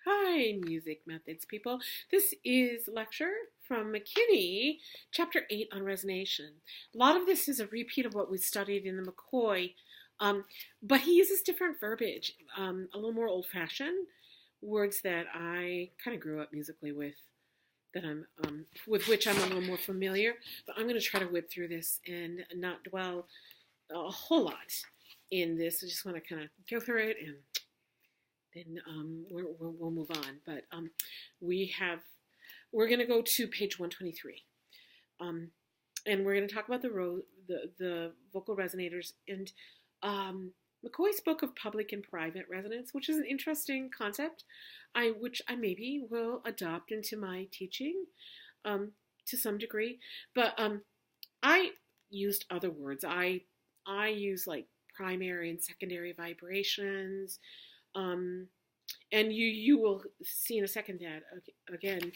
Hi, music methods people. This is lecture from McKinney, chapter 8 on resonation. A lot of this is a repeat of what we studied in the McCoy, but he uses different verbiage, a little more old-fashioned words that I kind of grew up musically with, that I'm with which I'm a little more familiar. But I'm going to try to whip through this and not dwell a whole lot in this. I just want to kind of go through it and then we'll move on. But we're going to go to page 123, and we're going to talk about the vocal resonators. And McCoy spoke of public and private resonance, which is an interesting concept, which I maybe will adopt into my teaching to some degree. But I used other words. I use like primary and secondary vibrations. And you will see in a second that, again,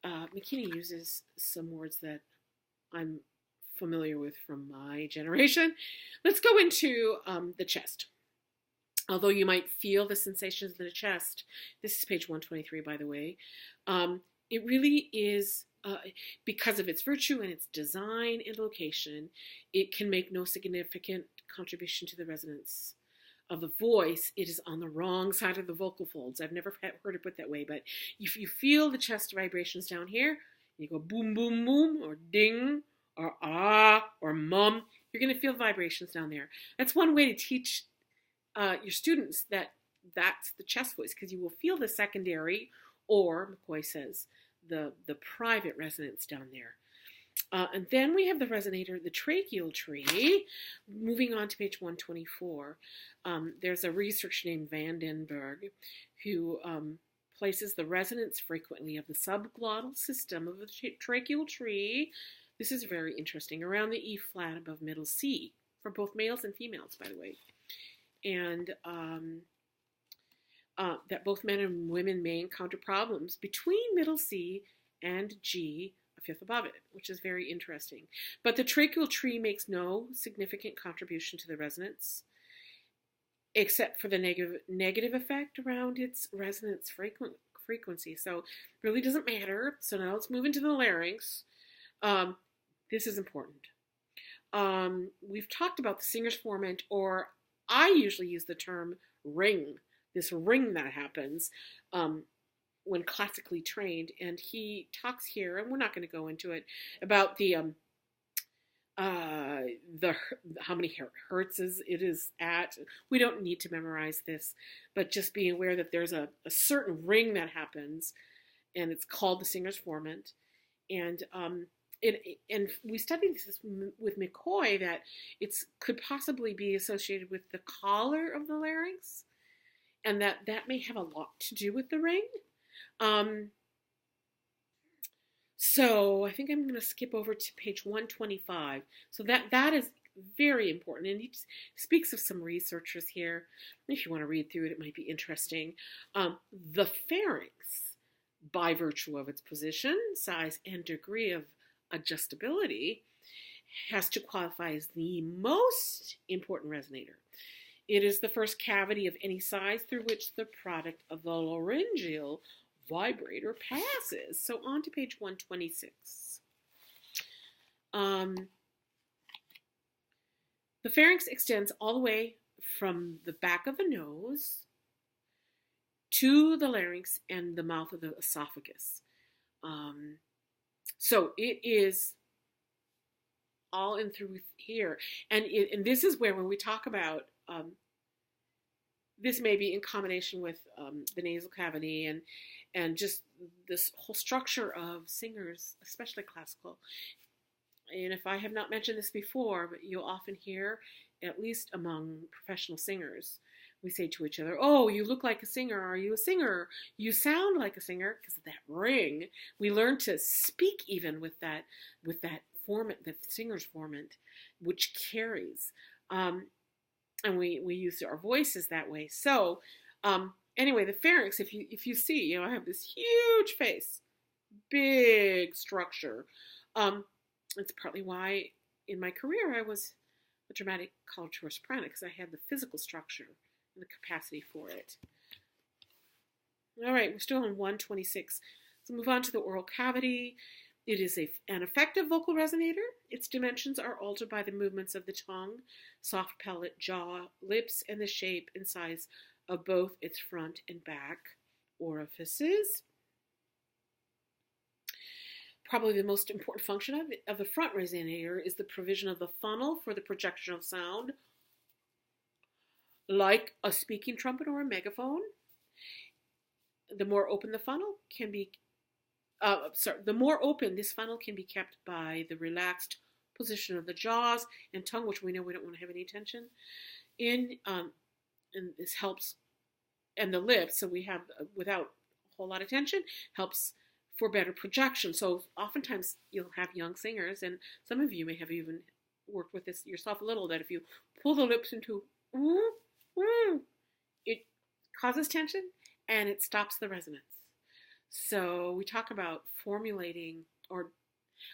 McKinney uses some words that I'm familiar with from my generation. Let's go into the chest. Although you might feel the sensations in the chest, this is page 123, by the way, it really is, because of its virtue and its design and location, it can make no significant contribution to the resonance of the voice. It is on the wrong side of the vocal folds. I've never heard it put that way, but if you feel the chest vibrations down here, you go boom, boom, boom, or ding, or ah, or mum, you're going to feel vibrations down there. That's one way to teach your students that that's the chest voice, because you will feel the secondary, or McCoy says, the private resonance down there. And then we have the resonator, the tracheal tree. Moving on to page 124, there's a researcher named Vandenberg who places the resonance frequently of the subglottal system of the tracheal tree. This is very interesting, around the E flat above middle C, for both males and females, by the way. And that both men and women may encounter problems between middle C and G, a fifth above it, which is very interesting. But the tracheal tree makes no significant contribution to the resonance, except for the negative effect around its resonance frequency. So it really doesn't matter. So now let's move into the larynx. This is important. We've talked about the singer's formant, or I usually use the term ring, this ring that happens when classically trained. And he talks here, and we're not going to go into it, about the how many hertz it is at. We don't need to memorize this, but just being aware that there's a certain ring that happens, and it's called the singer's formant. And we studied this with McCoy, that it could possibly be associated with the collar of the larynx, and that may have a lot to do with the ring. So I think I'm going to skip over to page 125. So that is very important, and he speaks of some researchers here. If you want to read through it, it might be interesting. The pharynx, by virtue of its position, size, and degree of adjustability, has to qualify as the most important resonator. It is the first cavity of any size through which the product of the laryngeal vibrator passes. So on to page 126. The pharynx extends all the way from the back of the nose to the larynx and the mouth of the esophagus. So it is all in through here. And this is where, when we talk about, this may be in combination with the nasal cavity and just this whole structure of singers, especially classical. And if I have not mentioned this before, but you'll often hear, at least among professional singers, we say to each other, "Oh, you look like a singer. Are you a singer? You sound like a singer," because of that ring. We learn to speak even with that formant, the singer's formant, which carries. And we use our voices that way. So anyway, the pharynx, if you see, I have this huge face, big structure. It's partly why in my career I was a dramatic cultural soprano, because I had the physical structure and the capacity for it. All right, we're still on 126. So move on to the oral cavity. It is an effective vocal resonator. Its dimensions are altered by the movements of the tongue, soft palate, jaw, lips, and the shape and size of both its front and back orifices. Probably the most important function of the front resonator is the provision of the funnel for the projection of sound, like a speaking trumpet or a megaphone. The more open the funnel can be, the more open this funnel can be kept by the relaxed position of the jaws and tongue, which we know we don't want to have any tension in, and this helps, and the lips, so we have, without a whole lot of tension, helps for better projection. So oftentimes you'll have young singers, and some of you may have even worked with this yourself a little, that if you pull the lips into it causes tension and it stops the resonance. So we talk about formulating, or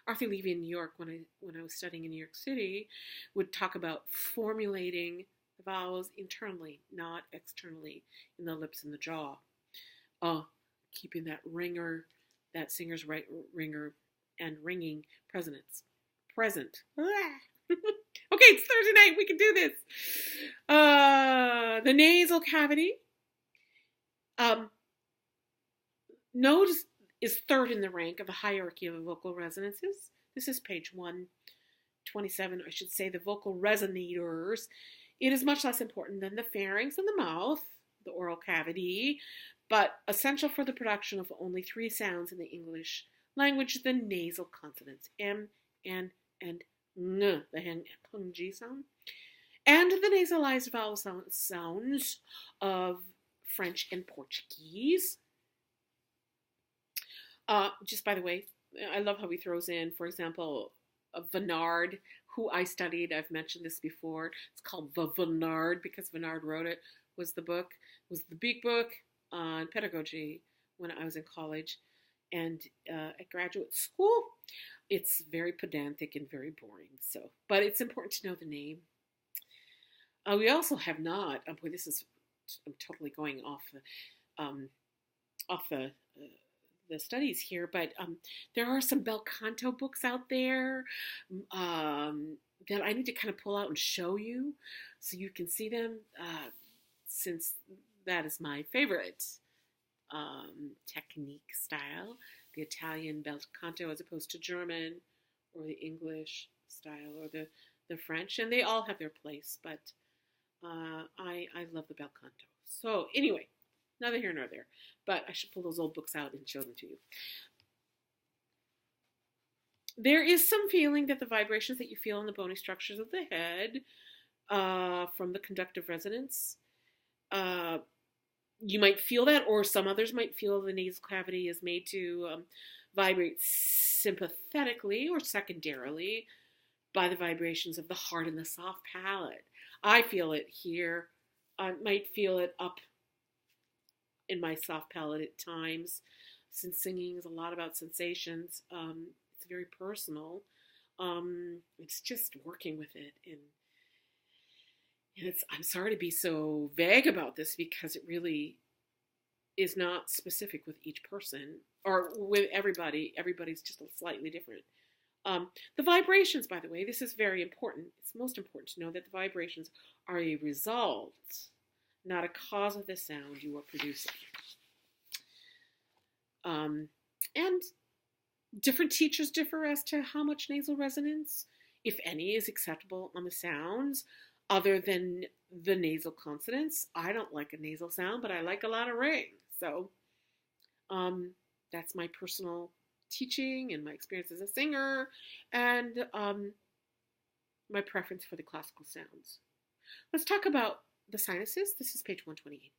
Arthur Levy in New York, when I was studying in New York City, would talk about formulating the vowels internally, not externally, in the lips and the jaw. Keeping that ringer, that singer's right ringer and ringing present. Okay, it's Thursday night. We can do this. The nasal cavity. Nose is third in the rank of the hierarchy of vocal resonances. This is page 127, I should say, the vocal resonators. It is much less important than the pharynx and the mouth, the oral cavity, but essential for the production of only 3 sounds in the English language, the nasal consonants, M, N, and N, the hung G sound, and the nasalized vowel sounds of French and Portuguese. Just by the way, I love how he throws in, for example, Vennard, who I studied. I've mentioned this before. It's called the Vennard because Vennard wrote it. Was the big book on pedagogy when I was in college, and at graduate school. It's very pedantic and very boring. So, but it's important to know the name. We also have not. Boy, I'm totally going off the studies here, but there are some bel canto books out there that I need to kind of pull out and show you so you can see them, since that is my favorite technique style, the Italian bel canto as opposed to German or the English style or the French, and they all have their place, but I love the bel canto. So anyway, neither here nor there, but I should pull those old books out and show them to you. There is some feeling that the vibrations that you feel in the bony structures of the head from the conductive resonance, you might feel that, or some others might feel the nasal cavity is made to vibrate sympathetically or secondarily by the vibrations of the heart and the soft palate. I feel it here. I might feel it up in my soft palate at times, since singing is a lot about sensations. It's very personal. It's just working with it, and I'm sorry to be so vague about this because it really is not specific with each person or with everybody. Everybody's just slightly different. The vibrations, by the way, this is very important. It's most important to know that the vibrations are a result, not a cause of the sound you are producing. And different teachers differ as to how much nasal resonance, if any, is acceptable on the sounds other than the nasal consonants. I don't like a nasal sound, but I like a lot of ring. So that's my personal teaching and my experience as a singer, and my preference for the classical sounds. Let's talk about the sinuses. This is page 128.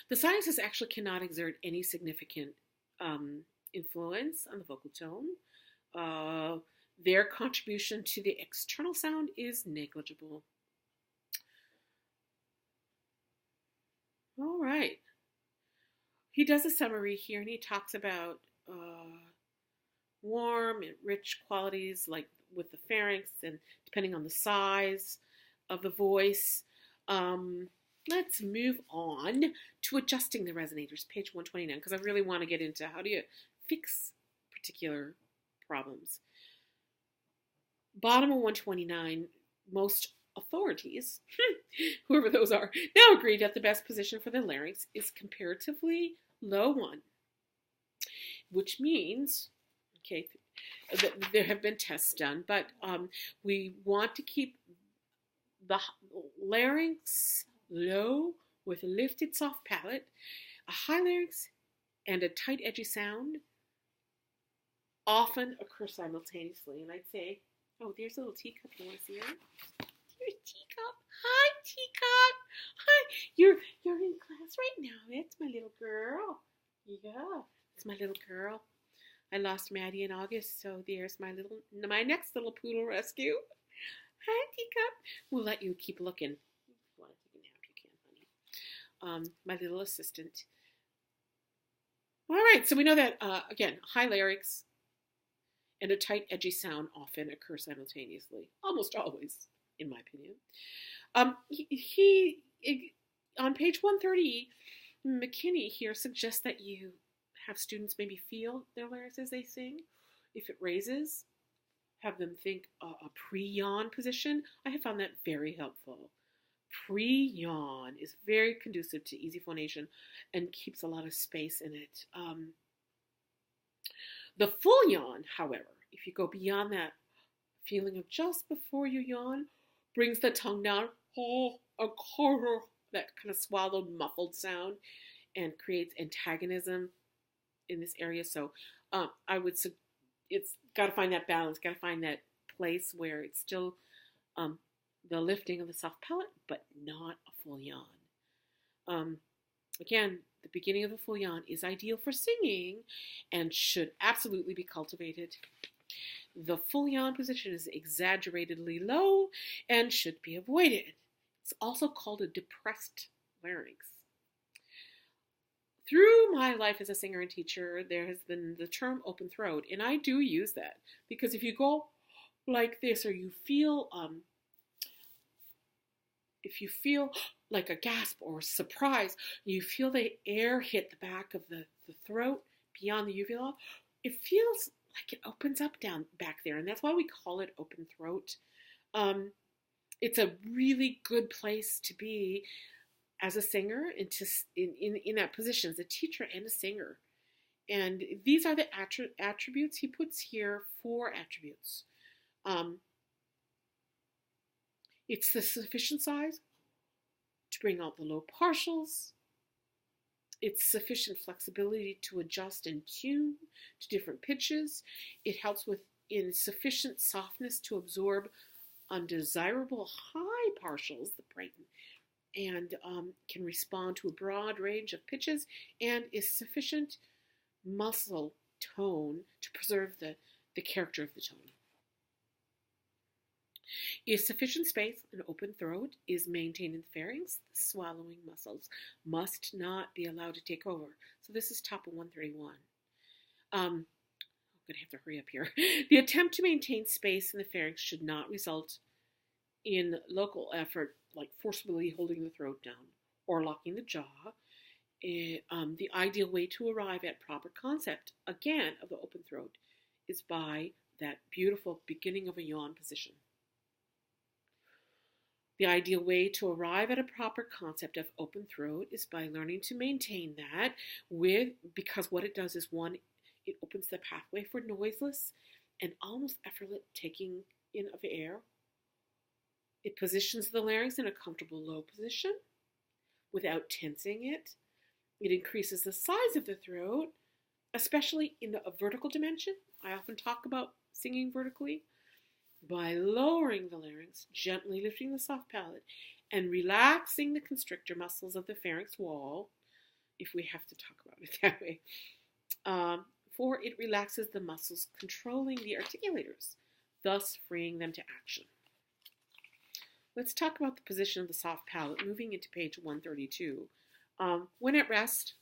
The sinuses actually cannot exert any significant influence on the vocal tone. Their contribution to the external sound is negligible. All right. He does a summary here, and he talks about warm and rich qualities, like with the pharynx, and depending on the size of the voice. let's move on to adjusting the resonators, page 129, because I really want to get into how do you fix particular problems. Bottom of 129, most authorities, whoever those are, now agree that the best position for the larynx is comparatively low one, which means, okay, that there have been tests done, but we want to keep the larynx low with a lifted soft palate, a high larynx, and a tight edgy sound often occur simultaneously. And I'd say, oh, there's a little teacup. You want to see her? There's Teacup. Hi, Teacup. Hi. You're in class right now. It's my little girl. Yeah, it's my little girl. I lost Maddie in August, so there's my next little poodle rescue. Hi, Teacup. We'll let you keep looking. If you want to take a nap, you can, honey. My little assistant. All right, so we know that, again, high larynx and a tight, edgy sound often occur simultaneously. Almost always, in my opinion. On page 130, McKinney here suggests that you have students maybe feel their larynx as they sing. If it raises, have them think a pre-yawn position. I have found that very helpful. Pre-yawn is very conducive to easy phonation and keeps a lot of space in it. The full yawn, however, if you go beyond that feeling of just before you yawn, brings the tongue down, that kind of swallowed, muffled sound, and creates antagonism in this area. So I would say it's got to find that balance, got to find that place where it's still the lifting of the soft palate, but not a full yawn. Again, the beginning of a full yawn is ideal for singing and should absolutely be cultivated. The full yawn position is exaggeratedly low and should be avoided. It's also called a depressed larynx. Through my life as a singer and teacher, there has been the term open throat, and I do use that because if you go like this, or if you feel like a gasp or surprise, you feel the air hit the back of the throat beyond the uvula, it feels like it opens up down back there, and that's why we call it open throat. It's a really good place to be as a singer and in that position as a teacher and a singer. And these are the attributes. He puts here 4 attributes. It's the sufficient size to bring out the low partials. It's sufficient flexibility to adjust and tune to different pitches. It helps with insufficient softness to absorb undesirable high partials that brighten and can respond to a broad range of pitches, and is sufficient muscle tone to preserve the character of the tone. If sufficient space, an open throat is maintained in the pharynx, the swallowing muscles must not be allowed to take over. So this is top of 131. I'm going to have to hurry up here. The attempt to maintain space in the pharynx should not result in local effort, like forcibly holding the throat down or locking the jaw. The ideal way to arrive at proper concept, again, of the open throat is by that beautiful beginning of a yawn position. The ideal way to arrive at a proper concept of open throat is by learning to maintain that because what it does is, one, it opens the pathway for noiseless and almost effortless taking in of air. It positions the larynx in a comfortable low position without tensing it. It increases the size of the throat, especially in a vertical dimension. I often talk about singing vertically. By lowering the larynx, gently lifting the soft palate, and relaxing the constrictor muscles of the pharynx wall, if we have to talk about it that way, for it relaxes the muscles controlling the articulators, thus freeing them to action. Let's talk about the position of the soft palate, moving into page 132. When at rest,